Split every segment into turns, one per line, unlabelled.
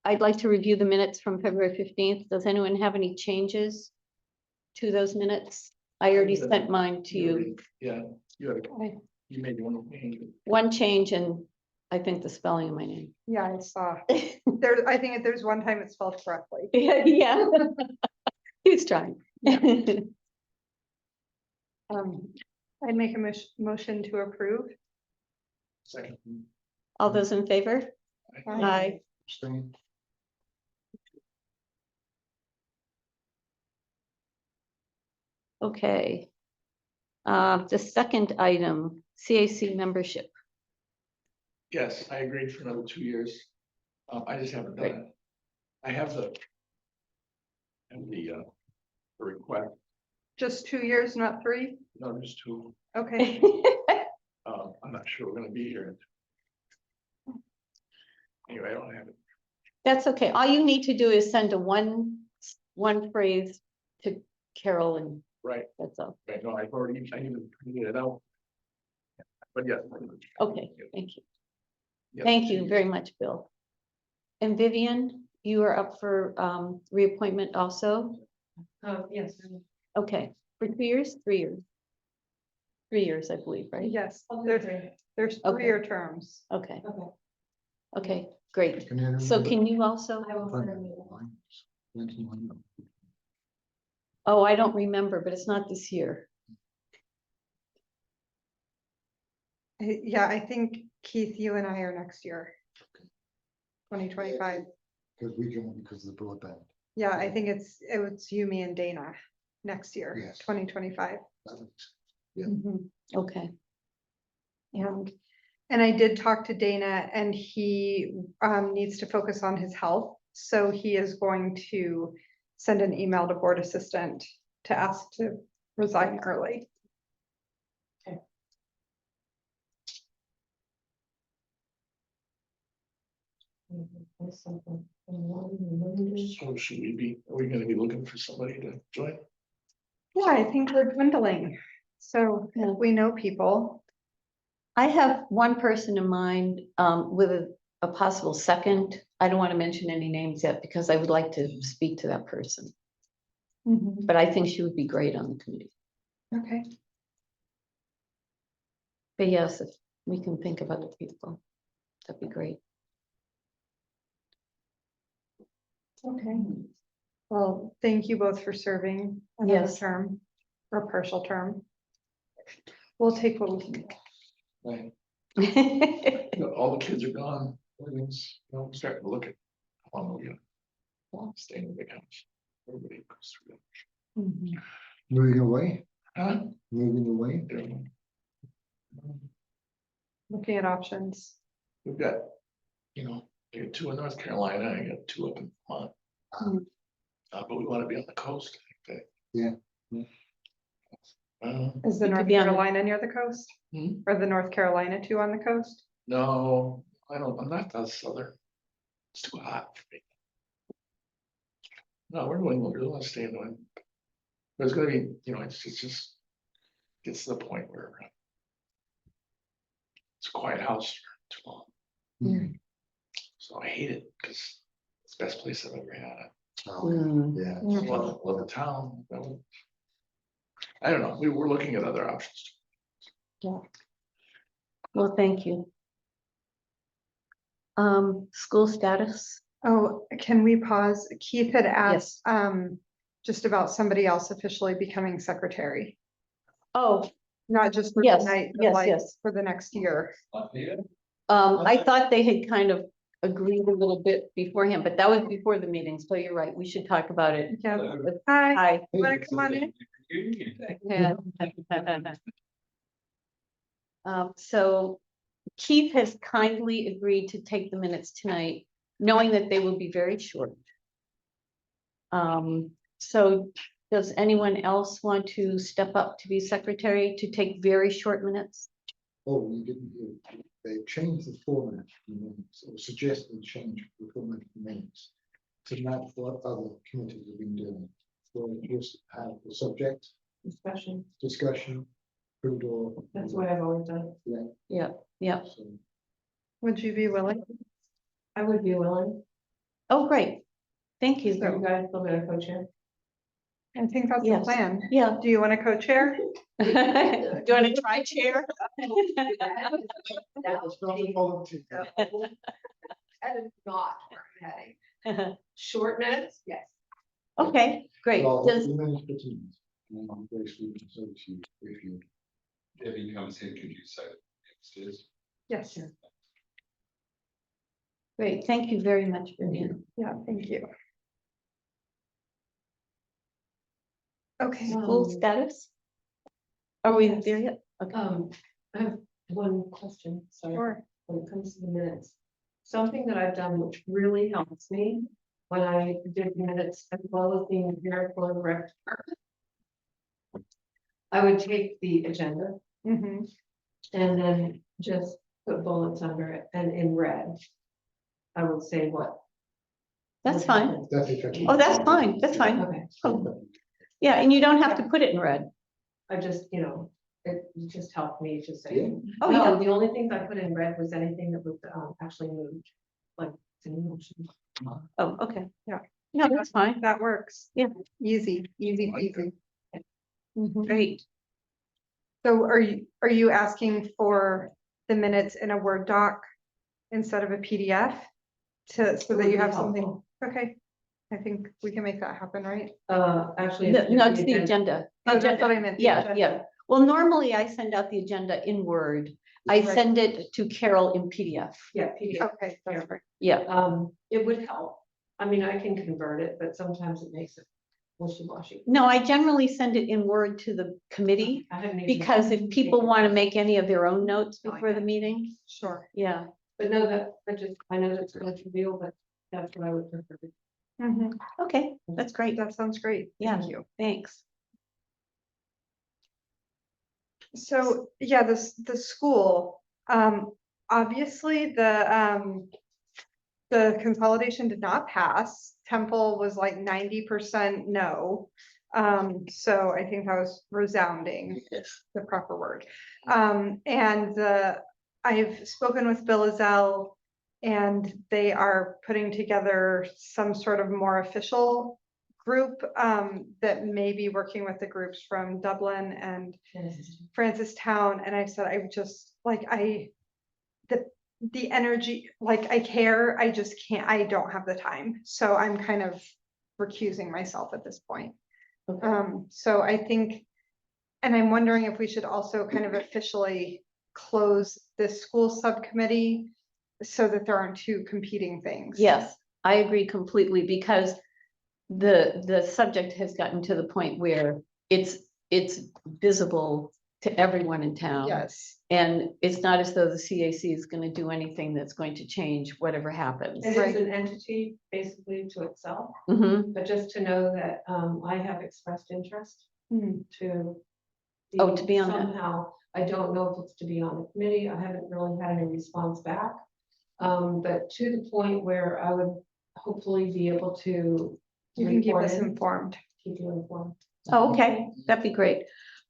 I'd like to review the minutes from February 15th. Does anyone have any changes to those minutes? I already sent mine to you.
Yeah, you made
One change, and I think the spelling of my name.
Yeah, I saw. I think there's one time it's spelled correctly.
Yeah. He was trying.
I'd make a motion to approve.
Second.
All those in favor? Aye.
Abstain.
Okay. The second item, CAC membership.
Yes, I agreed for another 2 years. I just haven't done it. I have the request.
Just 2 years, not 3?
No, just 2.
Okay.
I'm not sure we're gonna be here. Anyway, I don't have it.
That's okay. All you need to do is send a one phrase to Carol, and
Right,
that's all.
right. No, I even printed it out. But yeah.
Okay, thank you.
Yeah,
Thank
2
you
years.
very much, Bill. And Vivian, you are up for reappointment also?
Yes.
Okay, for 2 years, 3 years? 3 years, I believe, right?
Yes,
There's
there's
Okay.
3-year terms.
Okay,
okay.
okay, great.
Can you
So can you also?
I will
Front
send you.
line.
Oh, I don't remember, but it's not this year.
Yeah, I think Keith, you and I are next year. 2025.
Because we can, because of the broadband.
Yeah, I think it's you, me and Dana next year,
Yes.
2025.
Yeah.
Mhm.
Okay,
And I did talk to Dana, and he needs to focus on his health. So he is going to send an email to board assistant to ask to resign early.
So should are we gonna be looking for somebody to join?
Yeah, I think we're dwindling. So
Yeah.
if we know people.
I have one person in mind with a possible second. I don't want to mention any names yet because I would like to speak to that person, but I think she would be great on the committee.
Okay.
But yes, if we can think of other people, that'd be great.
Okay. Well, thank you both for serving another
Yes.
term or partial term. We'll take what we can get.
Right. All the kids are gone. Everything's, I'm starting to look at how long we're gonna stay in the big house. Everybody goes through that.
Moving away,
Huh?
moving away.
Looking at options.
We've got, I got 2 in North Carolina, I got 2 up in Vermont. But we want to be on the coast, I think.
Yeah.
Is the
You could
North
be on the-
Carolina near the coast?
Hmm?
Or the North Carolina two on the coast?
No, I'm not that southern. It's too hot for me. No, we're New England, we want to stay in New England. But it's gonna be, it's just gets to the point where it's a quiet house for too long.
Mm.
So I hate it because it's the best place I've ever had.
Oh,
Mm.
yeah.
Love the town. I don't know, we're looking at other options.
Well, thank you. School status.
Oh, can we pause? Keith had
Yes.
asked, just about somebody else officially becoming secretary,
Oh,
not just for
Yes,
tonight, but
yes,
like
yes.
for the next year.
I thought they had kind of agreed a little bit beforehand, but that was before the meeting, so you're right, we should talk about it.
Yeah. Hi,
Hi.
wanna come on in?
Yeah. So Keith has kindly agreed to take the minutes tonight, knowing that they will be very short. So does anyone else want to step up to be secretary to take very short minutes?
Oh, you didn't hear. They changed the format of the minutes, or suggested change the format of the minutes to match what other committees have been doing. So just have the subject
Discussion,
discussion, approved or.
that's the way I've always done it.
Yeah.
So,
Would you be willing?
I would be willing.
Oh, great. Thank you.
So you guys still gonna co-chair?
I think that's the
Yes.
plan.
Yeah.
Do you want to co-chair?
Do you want to try chair?
it's not a volunteer.
That is not where I'm heading. Short minutes, yes.
Okay, great.
Well,
Does,
the minutes for teams, and I'm gracefully so to you, if you.
Debbie comes in, could you say upstairs?
Yes,
great, thank you very much, Vivian.
yeah, thank you. Okay,
School status? Are we there yet? Okay.
I have one question, sorry,
sure.
when it comes to the minutes. Something that I've done which really helps me when I did minutes as well as being here for the rec department. I would take the agenda
Mhm.
and then just put bullets under it and in red. I would say what.
That's fine.
That's effective.
Oh, that's fine, that's fine.
Okay,
Oh, yeah, and you don't have to put it in red.
I just, it just helped me to
Yeah.
say.
Oh,
No,
yeah.
the only things I put in red was anything that was actually moved, like. it's an emotion.
Oh, okay.
Yeah.
No, that's fine.
That works.
Yeah.
Easy, easy, easy. Mhm.
Great.
So are you asking for the minutes in a Word doc instead of a PDF? So that you have something, okay, I think we can make that happen, right?
Actually.
No, it's the agenda.
Oh, that's what I meant. the
Yeah,
agenda.
yeah. Well, normally I send out the agenda in Word. I
Right.
send it to Carol in PDF.
Yeah, PDF.
Okay, that's right.
Yeah,
It would help. I mean, I can convert it, but sometimes it makes it wishy-washy.
no, I generally send it in Word to the committee
I hadn't even-
because if people want to make any of their own notes before the meeting,
Sure.
yeah.
But no, I know that's a trivial, but that's what I would prefer.
Mhm.
Okay, that's great.
That sounds great.
Yeah.
Thank you.
Thanks.
So, yeah, the school, obviously the consolidation did not pass. Temple was like 90% no. So I think that was resounding, the proper word. I've spoken with Bill Azell, and they are putting together some sort of more official group that may be working with the groups from Dublin and Francistown. And I said, I just like, the energy, like I care, I just can't, I don't have the time. So I'm kind of recusing myself at this point. So I think, and I'm wondering if we should also kind of officially close this school subcommittee so that there aren't two competing things.
Yes, I agree completely because the subject has gotten to the point where it's visible to everyone in town.
Yes.
And it's not as though the CAC is going to do anything that's going to change whatever happens.
It is an entity basically to itself,
Mhm.
but just to know that I have expressed interest
Hmm.
to.
Oh, to be on that.
Somehow, I don't know if it's to be on the committee. I haven't really had any response back. But to the point where I would hopefully be able to.
You can keep
report
us
in,
informed.
Keep you informed.
Oh, okay, that'd be great.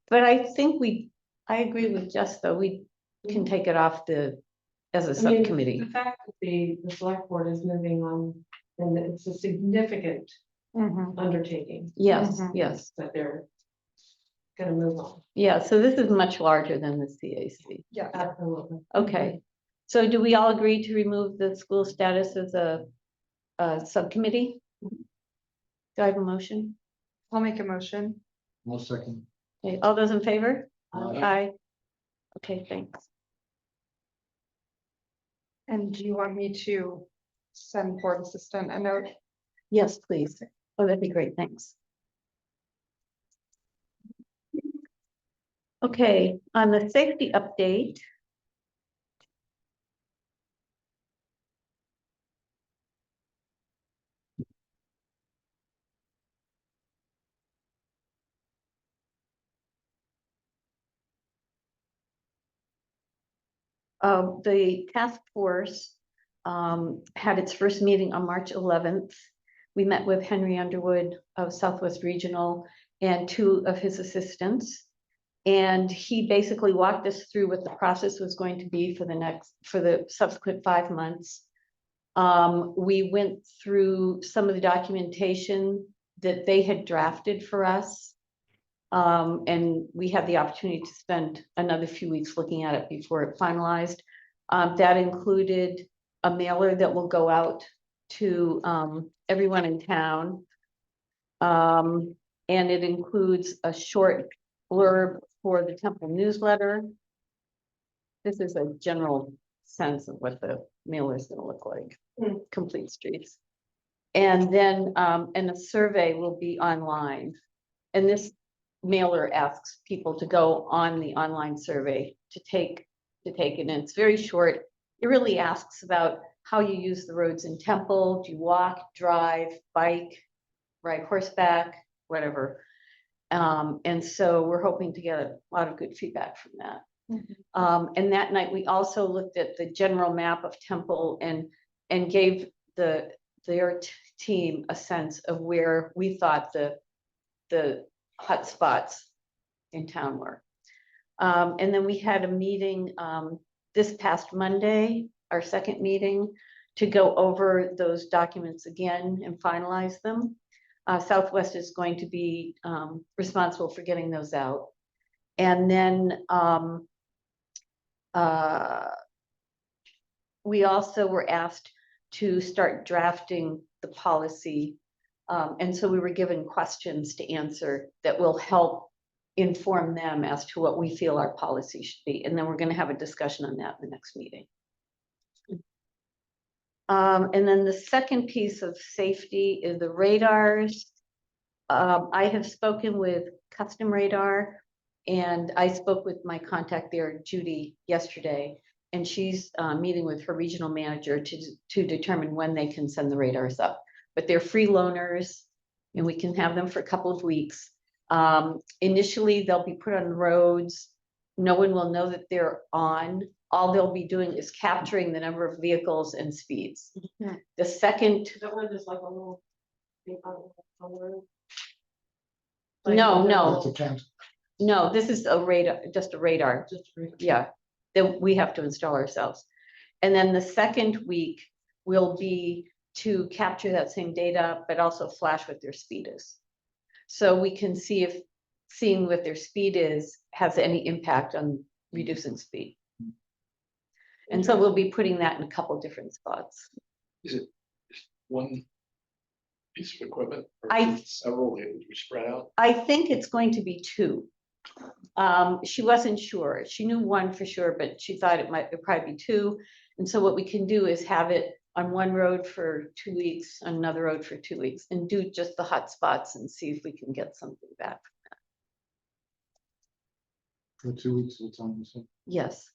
But I think I agree with Jess, though, we can take it off as a
I mean,
subcommittee.
The fact that the select board is moving on, and it's a significant
Mhm.
undertaking
Yes,
Mhm.
yes,
that they're gonna move on.
yeah, so this is much larger than the CAC.
Yeah.
Absolutely.
Okay, so do we all agree to remove the school status as a subcommittee? Do I have a motion?
I'll make a motion.
1 second.
Okay, all those in favor?
Aye.
Aye. Okay, thanks.
And do you want me to send board assistant a note?
Yes, please. Oh, that'd be great, thanks. Okay, on the safety update. The task force had its first meeting on March 11th. We met with Henry Underwood of Southwest Regional and 2 of his assistants. And he basically walked us through what the process was going to be for the subsequent 5 months. We went through some of the documentation that they had drafted for us. And we had the opportunity to spend another few weeks looking at it before it finalized. That included a mailer that will go out to everyone in town. And it includes a short blurb for the Temple newsletter. This is a general sense of what the mailer is going to look like. Complete streets. And then and a survey will be online. And this mailer asks people to go on the online survey to take it. And it's very short. It really asks about how you use the roads in Temple. Do you walk, drive, bike, ride horseback, whatever. And so we're hoping to get a lot of good feedback from that. And that night we also looked at the general map of Temple and gave their team a sense of where we thought the hot spots in town were. And then we had a meeting this past Monday, our second meeting, to go over those documents again and finalize them. Southwest is going to be responsible for getting those out. And then we also were asked to start drafting the policy. And so we were given questions to answer that will help inform them as to what we feel our policy should be. And then we're going to have a discussion on that in the next meeting. And then the second piece of safety is the radars. I have spoken with Custom Radar, and I spoke with my contact there, Judy, yesterday, and she's meeting with her regional manager to determine when they can send the radars up. But they're free loaners, and we can have them for a couple of weeks. Initially, they'll be put on roads. No one will know that they're on. All they'll be doing is capturing the number of vehicles and speeds. The second,
Is that where there's like a little thing on the road?
no,
That's
no,
a count.
no, this is a radar, just a radar.
Just for-
Yeah, that we have to install ourselves. And then the second week will be to capture that same data, but also flash what their speed is. So we can see if seeing what their speed is has any impact on reducing speed. And so we'll be putting that in a couple different spots.
Is it just one piece of equipment? Or
I-
is it several that would be spread out?
I think it's going to be 2. She wasn't sure. She knew 1 for sure, but she thought it might probably be 2. And so what we can do is have it on one road for 2 weeks, on another road for 2 weeks, and do just the hot spots and see if we can get something back.
For 2 weeks at a time, so.
Yes.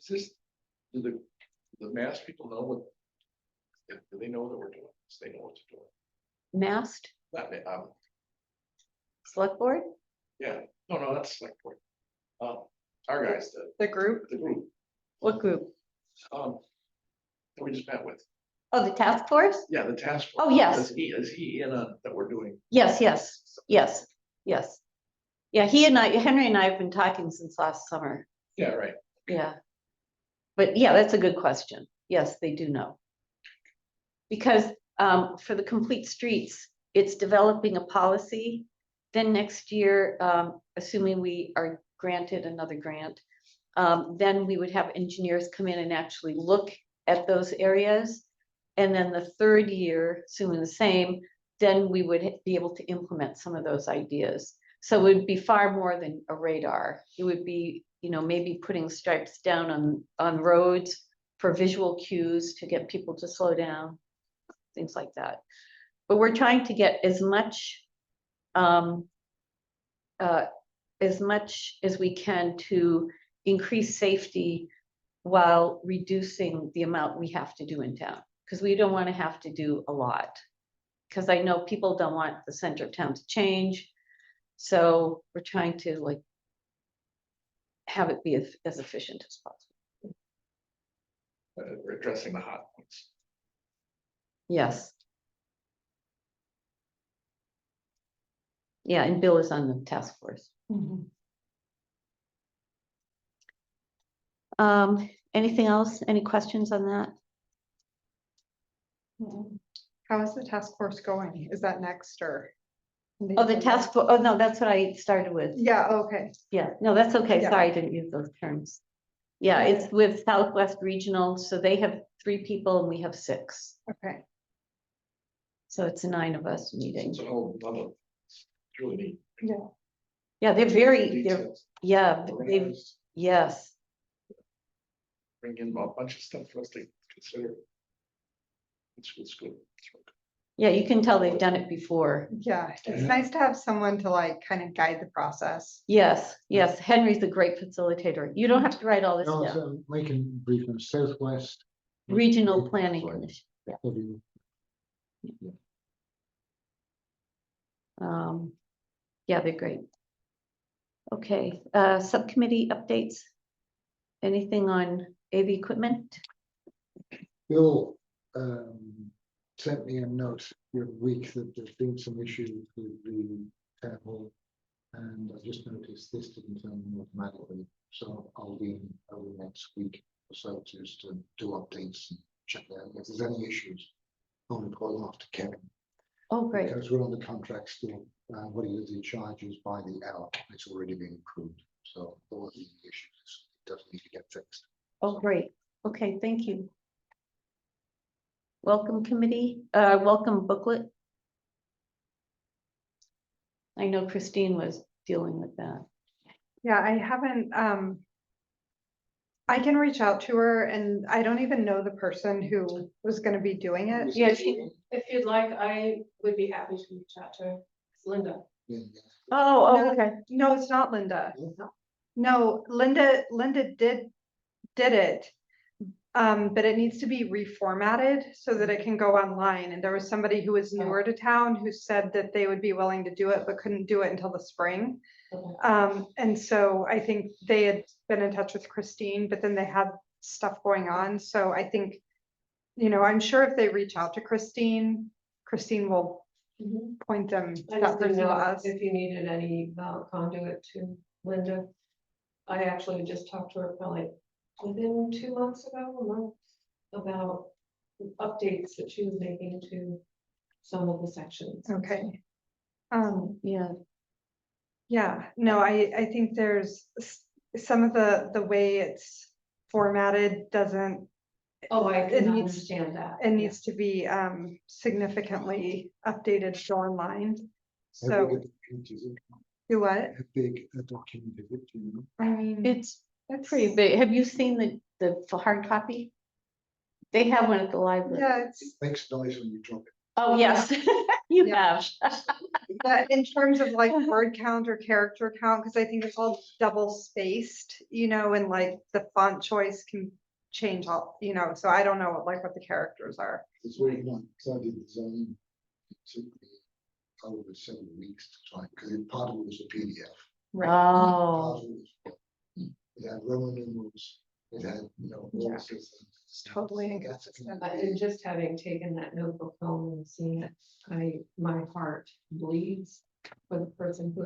Is this, do the MAST people know what? Do they know that we're doing this? They know what to do.
MAST,
Not,
select board?
yeah, no, that's like, our guys,
The group,
the group,
What group?
that we just met with.
Oh, the task force?
Yeah, the task. force.
Oh, yes.
Is he in on that we're doing?
Yes. Yeah, Henry and I have been talking since last summer.
Yeah, right.
Yeah. But yeah, that's a good question. Yes, they do know. Because for the complete streets, it's developing a policy. Then next year, assuming we are granted another grant, then we would have engineers come in and actually look at those areas. And then the third year, assuming the same, then we would be able to implement some of those ideas. So it would be far more than a radar. It would be, maybe putting stripes down on roads for visual cues to get people to slow down, things like that. But we're trying to get as much as we can to increase safety while reducing the amount we have to do in town. Because we don't want to have to do a lot. Because I know people don't want the center of town to change. So we're trying to have it be as efficient as possible.
We're addressing the hot points.
Yes. Yeah, and Bill is on the task force. Anything else? Any questions on that?
How is the task force going? Is that next or?
Oh, the task force, oh, no, that's what I started with.
Yeah, okay.
Yeah, no, that's okay.
Yeah.
Sorry, I didn't use those terms. Yeah, it's with Southwest Regional, so they have 3 people and we have 6.
Okay.
So it's 9 of us meeting.
It's a whole other, it's really neat.
Yeah, they're very, they're,
Details,
yeah, they've,
organized,
yes,
bring in a bunch of stuff for us to consider. It's good. It's real good.
yeah, you can tell they've done it before.
Yeah, it's nice to have someone to like kind of guide the process.
Yes, yes, Henry's a great facilitator. You don't have to write all this
No,
down.
so making brief on Southwest.
Regional Planning Commission. Yeah. Yeah, they're great. Okay, subcommittee updates. Anything on AV equipment?
Bill sent me a note the other week that there's been some issues with the town hall. And I just noticed this didn't turn on automatically. So I'll be in over the next week or so just to do updates and check that. If there's any issues, I'll report them off to Kevin.
Oh, great.
Because we're on the contract still. What he is in charge is by the hour. It's already been approved. So there wasn't any issues. It doesn't need to get fixed.
Oh, great. Okay, thank you. Welcome committee, welcome booklet. I know Christine was dealing with that.
Yeah, I haven't, I can reach out to her and I don't even know the person who was gonna be doing it.
Yeah,
If you'd like, I would be happy to reach out to her. It's Linda.
oh, okay.
No, it's not Linda. No, Linda did it. But it needs to be reformatted so that it can go online. And there was somebody who was newer to town who said that they would be willing to do it, but couldn't do it until the spring.
Okay.
And so I think they had been in touch with Christine, but then they had stuff going on. So I think, I'm sure if they reach out to Christine will point them
I
that
just didn't
person to
know
us.
if you needed any conduit to Linda. I actually just talked to her probably within 2 months ago, a month, about updates that she was making to some of the sections.
Okay.
Yeah,
Yeah, no, I think there's some of the way it's formatted doesn't,
Oh, I
It
can
needs-
understand that.
it needs to be significantly updated to go online. So, do what?
How big a document is it, do you know?
I mean,
it's
that's
pretty big. Have you seen the hard copy? They have one at the library.
Yeah, it's,
It makes noise when you drop it.
Oh, yes, you
Yeah.
have.
in terms of like word count or character count, because I think it's all double spaced, and like the font choice can change all, so I don't know what the characters are.
It's very nice, because I did the zoning. It took me over 7 weeks to try, because part of it was a PDF.
Oh,
Part of it was, it had Roman numerals, it had, all
Yeah.
sorts of things.
It's totally
So
inconsistent.
And just having taken that notebook home and seeing it, my heart bleeds for the person who.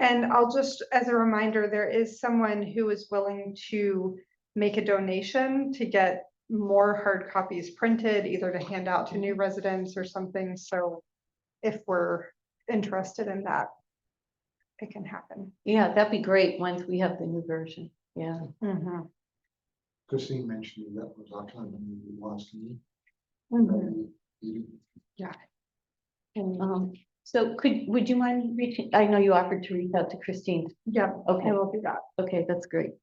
And I'll just, as a reminder, there is someone who is willing to make a donation to get more hard copies printed, either to hand out to new residents or something. So if we're interested in that, it can happen.
yeah, that'd be great once we have the new version. Yeah.
Christine mentioned that was, I can't remember who it was. Can you? You-
So would you mind reaching, I know you offered to reach out to Christine.
Yeah,
Okay.
I will do that.
Okay, that's great.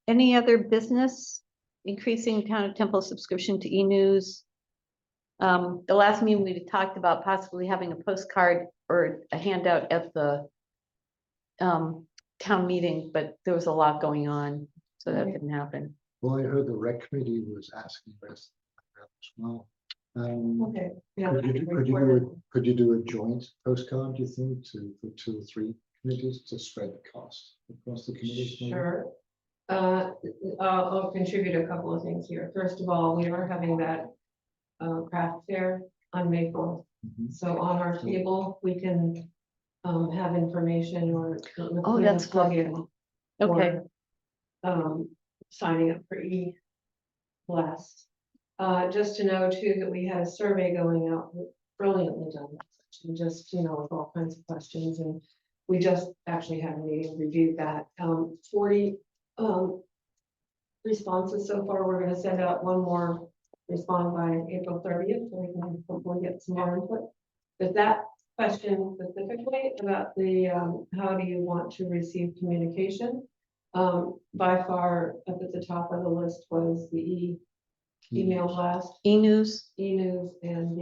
Any other business? Increasing Town of Temple subscription to e-news. The last meeting we talked about possibly having a postcard or a handout at the town meeting, but there was a lot going on, so that didn't happen.
Well, I heard the rec committee was asking us as well.
Okay. Yeah.
Could you do a joint postcard, do you think, for 2 or 3 committees to spread the cost across the committees? maybe?
Sure. I'll contribute a couple of things here. First of all, we are having that craft fair on May 4th. So on our table, we can have information or.
Oh, that's
plug
good.
in
Okay,
for, signing up for blast. Just to know too, that we had a survey going out, brilliantly done, and just, you know, with all kinds of questions, and we just actually had a meeting, reviewed that, 40, responses so far. We're gonna send out one more respond by April 30th, so we can hopefully get some more input. But that question specifically about the, how do you want to receive communication? By far up at the top of the list was the email blast,
e-news,
e-news, and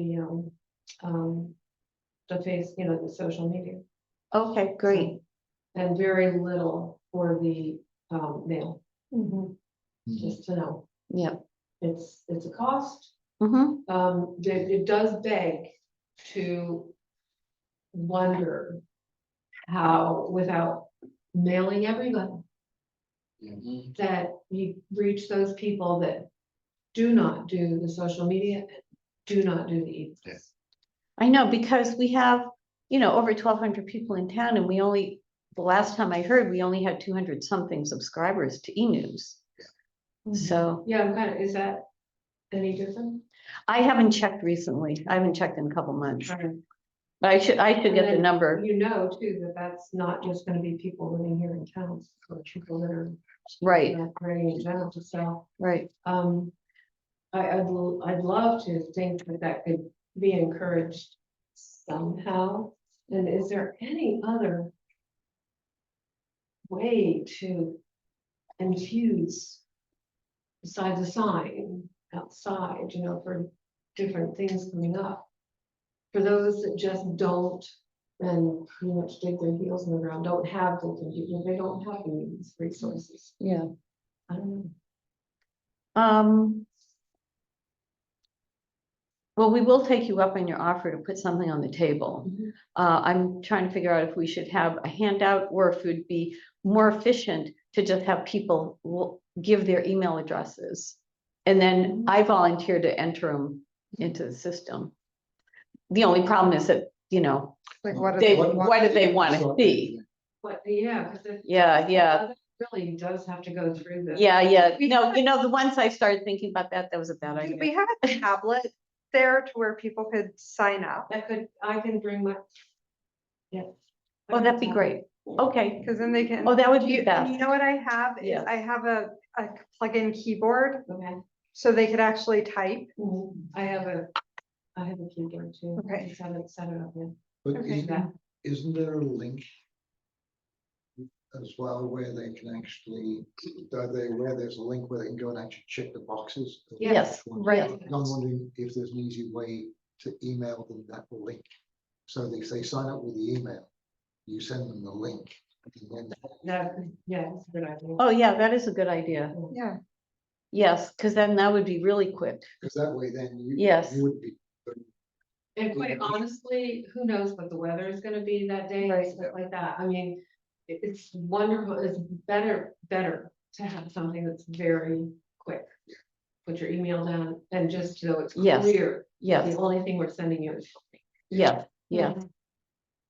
the face, you know, the social media,
okay, great.
and very little for the mail,
Mhm.
just to know.
Yeah.
It's a cost.
Mm-hmm.
It does beg to wonder how, without mailing everybody, that you reach those people that do not do the social media, do not do the e-books.
I know, because we have, you know, over 1,200 people in town, and we only, the last time I heard, we only had 200 something subscribers to e-news. So
Yeah, I'm kind of, is that any different?
I haven't checked recently. I haven't checked in a couple months.
Right.
But I should
And
get the
then
number.
You know, too, that that's not just gonna be people living here in town, but people that are
Right,
running in general, so.
right.
I'd love to think that that could be encouraged somehow. And is there any other way to infuse besides a sign outside, you know, for different things coming up? For those that just don't, and pretty much dig their heels in the ground, don't have the computer, they don't have the means, resources.
Yeah.
I don't know.
Well, we will take you up on your offer to put something on the table. I'm trying to figure out if we should have a handout or if it would be more efficient to just have people give their email addresses. And then I volunteer to enter them into the system. The only problem is that, you know,
Like, what do
they,
they want?
what do they want to see?
But yeah, because
Yeah.
really does have to go through this.
Yeah. No, you know, the once I started thinking about that, that was a bad idea.
We have a tablet there to where people could sign up,
I can bring my. Yeah.
Oh, that'd be great. Okay.
because then they can.
Oh, that would be
You
best.
know what I have is
Yes.
I have a plug-in keyboard,
Okay.
so they could actually type.
I have a keyboard too.
Okay.
I just haven't set it up yet.
But
Okay.
isn't there a link as well where they can actually, where there's a link where they can go and actually check the boxes?
Yes, right.
I'm wondering if there's an easy way to email them that link. So that if they sign up with the email, you send them the link. And then
Yeah, it's a good idea.
Oh, yeah, that is a good idea.
Yeah.
Yes, because then that would be really quick.
because that way then you.
Yes.
You would be.
And quite honestly, who knows what the weather is gonna be that day, and
Right.
stuff like that. I mean, it's wonderful, it's better to have something that's very quick. Put your email down and just so it's
Yes.
clear.
Yes,
The only thing we're sending you is.
yeah.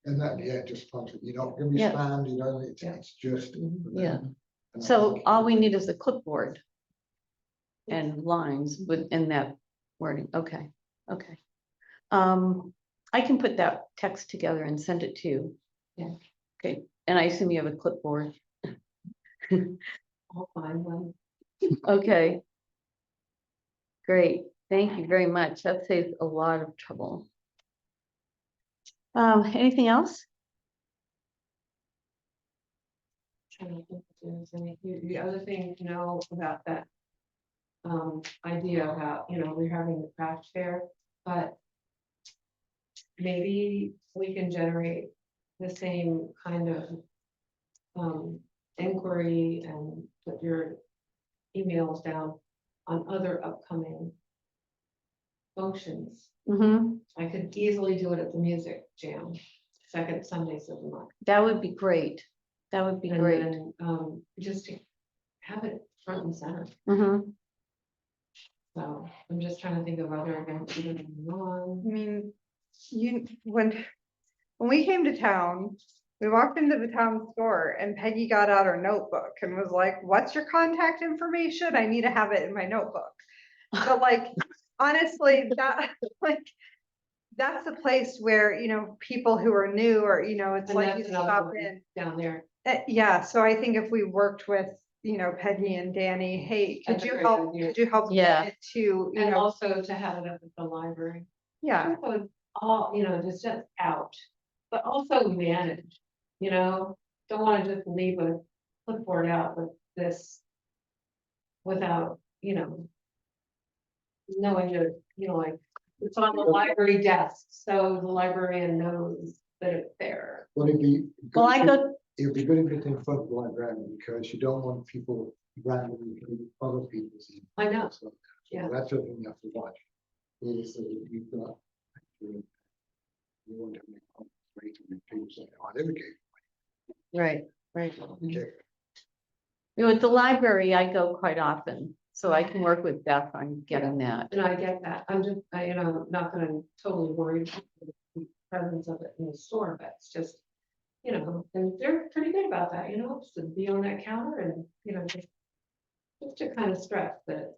And that, just punch it, you're not gonna be
Yeah.
spammed, you know, it's
Yeah.
just.
Yeah.
And I
So
think-
all we need is a clipboard and lines within that wording. Okay. I can put that text together and send it to you.
Yeah.
Okay, and I assume you have a clipboard.
I'll find one.
Okay. Great, thank you very much. That saves a lot of trouble. Anything else?
Trying to think if there's any- The other thing to know about that. Idea about, you know, we're having the craft fair, but. Maybe we can generate the same kind of. Inquiry and put your emails down on other upcoming. Functions. I could easily do it at the music jam, second Sundays of the month.
That would be great. That would be
And
great.
then, just to have it front and center. So I'm just trying to think of other events that are going on.
I mean, when we came to town, we walked into the town store and Peggy got out her notebook and was like, what's your contact information? I need to have it in my notebook. But like, honestly, that, like, that's the place where, people who are new or, it's
And
like you
that's another
stop
one
in.
down there.
Yeah, so I think if we worked with, Peggy and Danny, hey,
That's a great idea.
could you help
Yeah.
get it to,
And also to have it up at the library.
yeah,
So all, just out, but also manage, don't want to just leave a clipboard out with this without, knowing that, like, it's on the library desk, so the librarian knows that it's there.
Well, it'd be.
Well, I go,
It'd be good if it's in front of the librarian, because you don't want people randomly putting other people's.
I know.
So
Yeah.
that's something you have to watch. Is that you've got. You want to make comments to people say, oh, I never gave.
right.
Okay.
At the library, I go quite often, so I can work with Beth on getting that.
And I get that, I'm just, not gonna totally worry about the presence of it in the store, but it's just, and they're pretty good about that, just to be on that counter and, just to kind of stress that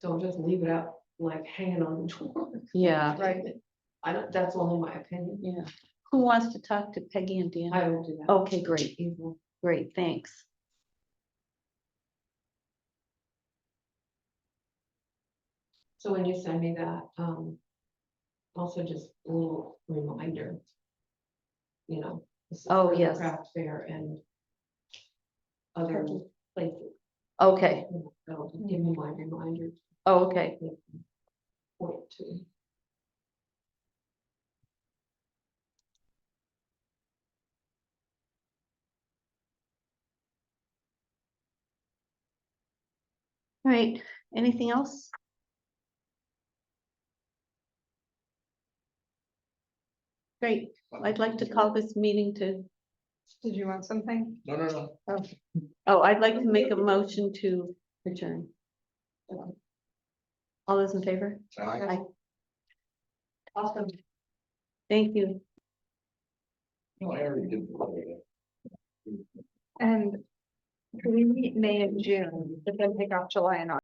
don't just leave it out like hanging on the door.
Yeah,
right.
I don't, that's only my opinion.
yeah. Who wants to talk to Peggy and Dan?
I will do that.
Okay, great, great, thanks.
So when you send me that, also just a little reminder. This is
Oh,
for the
yes.
Craft fair and other places.
Okay,
So give me my reminder.
okay,
Point to.
all right, anything else? Great, I'd like to call this meeting to,
Did you want something?
No.
I'd like to make a motion to adjourn. All those in favor?
Aye.
Awesome. Thank you.
No, I already did.
And we meet May and June, but then pick off July and August.